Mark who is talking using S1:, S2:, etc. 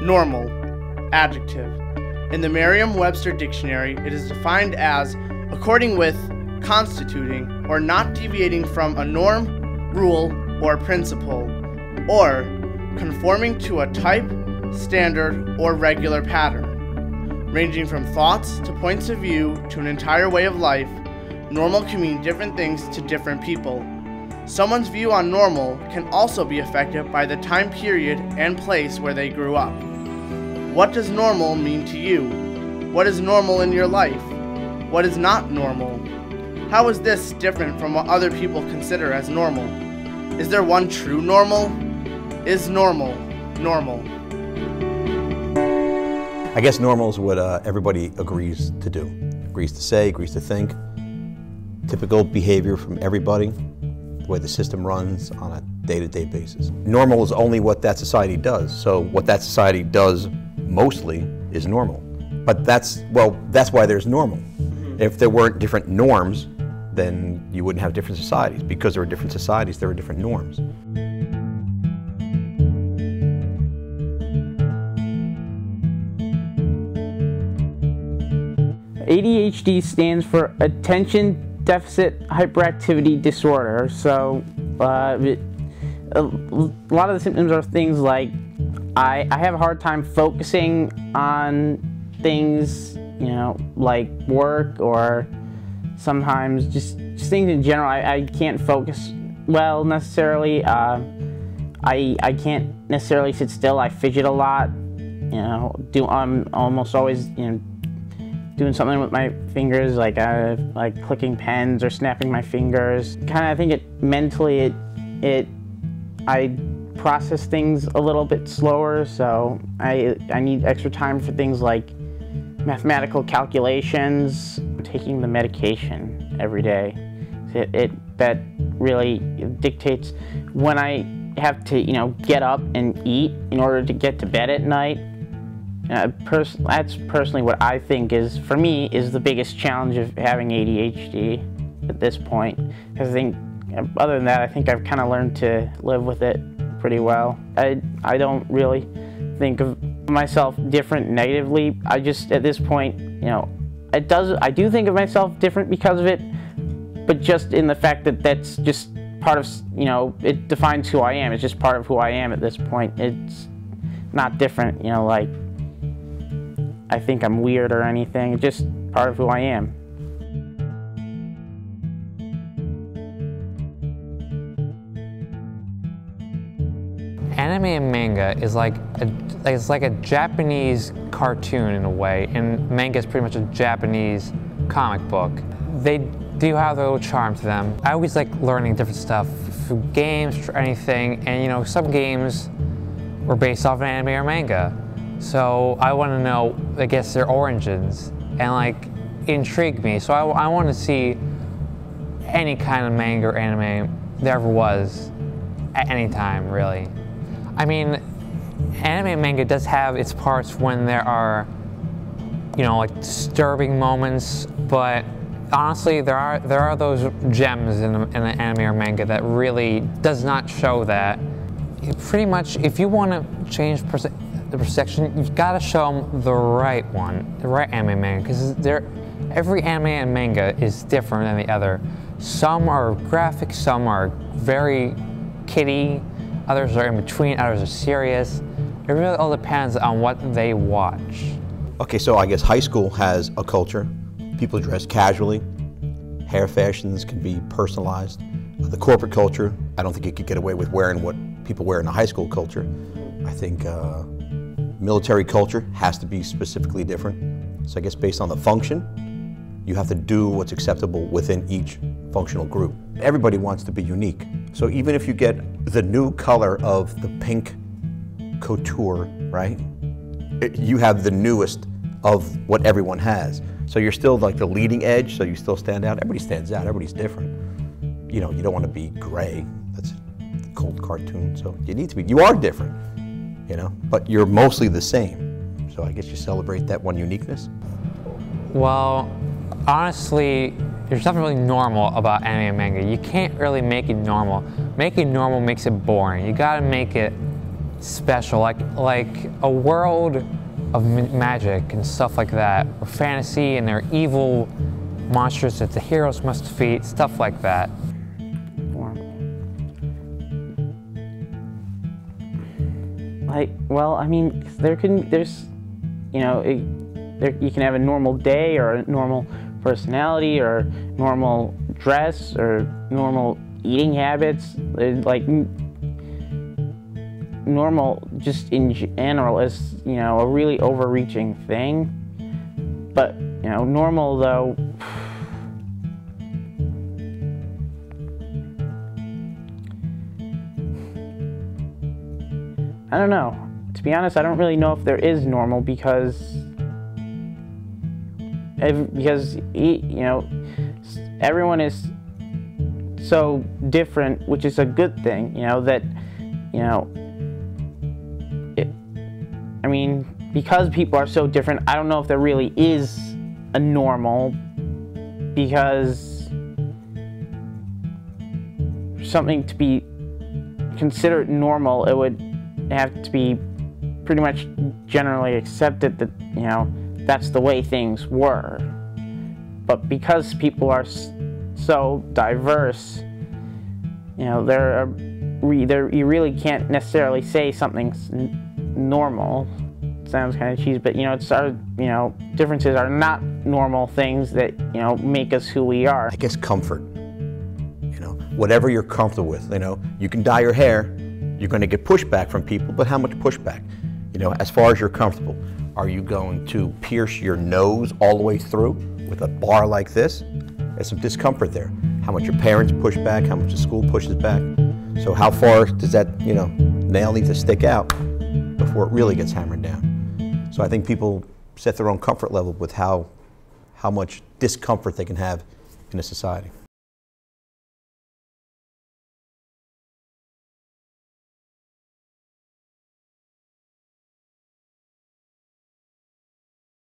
S1: Normal. Adjective. In the Merriam-Webster dictionary, it is defined as according with, constituting, or not deviating from a norm, rule, or principle, or conforming to a type, standard, or regular pattern. Ranging from thoughts to points of view to an entire way of life, normal can mean different things to different people. Someone's view on normal can also be affected by the time period and place where they grew up. What does normal mean to you? What is normal in your life? What is not normal? How is this different from what other people consider as normal? Is there one true normal? Is normal normal?
S2: I guess normal is what everybody agrees to do, agrees to say, agrees to think. Typical behavior from everybody, the way the system runs on a day-to-day basis. Normal is only what that society does, so what that society does mostly is normal. But that's why there's normal. If there weren't different norms, then you wouldn't have different societies. Because there are different societies, there are different norms.
S3: ADHD stands for Attention Deficit Hyperactivity Disorder. So a lot of the symptoms are things like I have a hard time focusing on things, you know, like work, or sometimes just things in general. I can't focus well necessarily. I can't necessarily sit still. I fidget a lot. You know, I'm almost always, you know, doing something with my fingers, like clicking pens or snapping my fingers. Kind of, I think mentally I process things a little bit slower, so I need extra time for things like mathematical calculations, taking the medication every day. That really dictates when I have to, you know, get up and eat in order to get to bed at night. That's personally what I think is, for me, is the biggest challenge of having ADHD at this point. Because I think, other than that, I think I've kind of learned to live with it pretty well. I don't really think of myself different negatively. I just, at this point, you know, I do think of myself different because of it, but just in the fact that that's just part of, you know, it defines who I am. It's just part of who I am at this point. It's not different, you know, like I think I'm weird or anything. It's just part of who I am.
S4: Anime and manga is it's like a Japanese cartoon in a way, and manga is pretty much a Japanese comic book. They do have their little charm to them. I always like learning different stuff through games or anything, and you know, some games were based off of anime or manga. So I want to know, I guess, their origins, and like intrigue me. So I want to see any kind of manga or anime there ever was at any time, really. I mean, anime and manga does have its parts when there are, you know, like disturbing moments, but honestly, there are those gems in the anime or manga that really does not show that. Pretty much, if you want to change the perception, you've got to show them the right one, the right anime and manga, because every anime and manga is different than the other. Some are graphic, some are very kiddie, others are in between, others are serious. It really all depends on what they watch.
S2: Okay, so I guess high school has a culture. People dress casually. Hair fashions can be personalized. The corporate culture, I don't think you could get away with wearing what people wear in the high school culture. I think military culture has to be specifically different. So I guess based on the function, you have to do what's acceptable within each functional group. Everybody wants to be unique. So even if you get the new color of the pink couture, right? You have the newest of what everyone has. So you're still like the leading edge, so you still stand out. Everybody stands out, everybody's different. You know, you don't want to be gray. That's a cold cartoon, so you need to be, you are different, you know, but you're mostly the same. So I guess you celebrate that one uniqueness.
S4: Well, honestly, there's nothing really normal about anime and manga. You can't really make it normal. Making normal makes it boring. You gotta make it special, like a world of magic and stuff like that, or fantasy, and there are evil monsters that the heroes must defeat, stuff like that.
S3: Well, I mean, there's, you know, you can have a normal day or a normal personality or normal dress or normal eating habits. Like, normal just in general is, you know, a really overreaching thing. But, you know, normal though, I don't know. To be honest, I don't really know if there is normal because you know, everyone is so different, which is a good thing. You know that, you know, I mean, because people are so different, I don't know if there really is a normal, because for something to be considered normal, it would have to be pretty much generally accepted that, you know, that's the way things were. But because people are so diverse, you know, you really can't necessarily say something's normal. It sounds kind of cheesy, but, you know, you know, differences are not normal things that, you know, make us who we are.
S2: I guess comfort. You know, whatever you're comfortable with. You know, you can dye your hair. You're going to get pushback from people, but how much pushback? You know, as far as you're comfortable, are you going to pierce your nose all the way through with a bar like this? There's some discomfort there. How much your parents push back, how much the school pushes back. So how far does that, you know, nail need to stick out before it really gets hammered down? So I think people set their own comfort level with how much discomfort they can have in a society.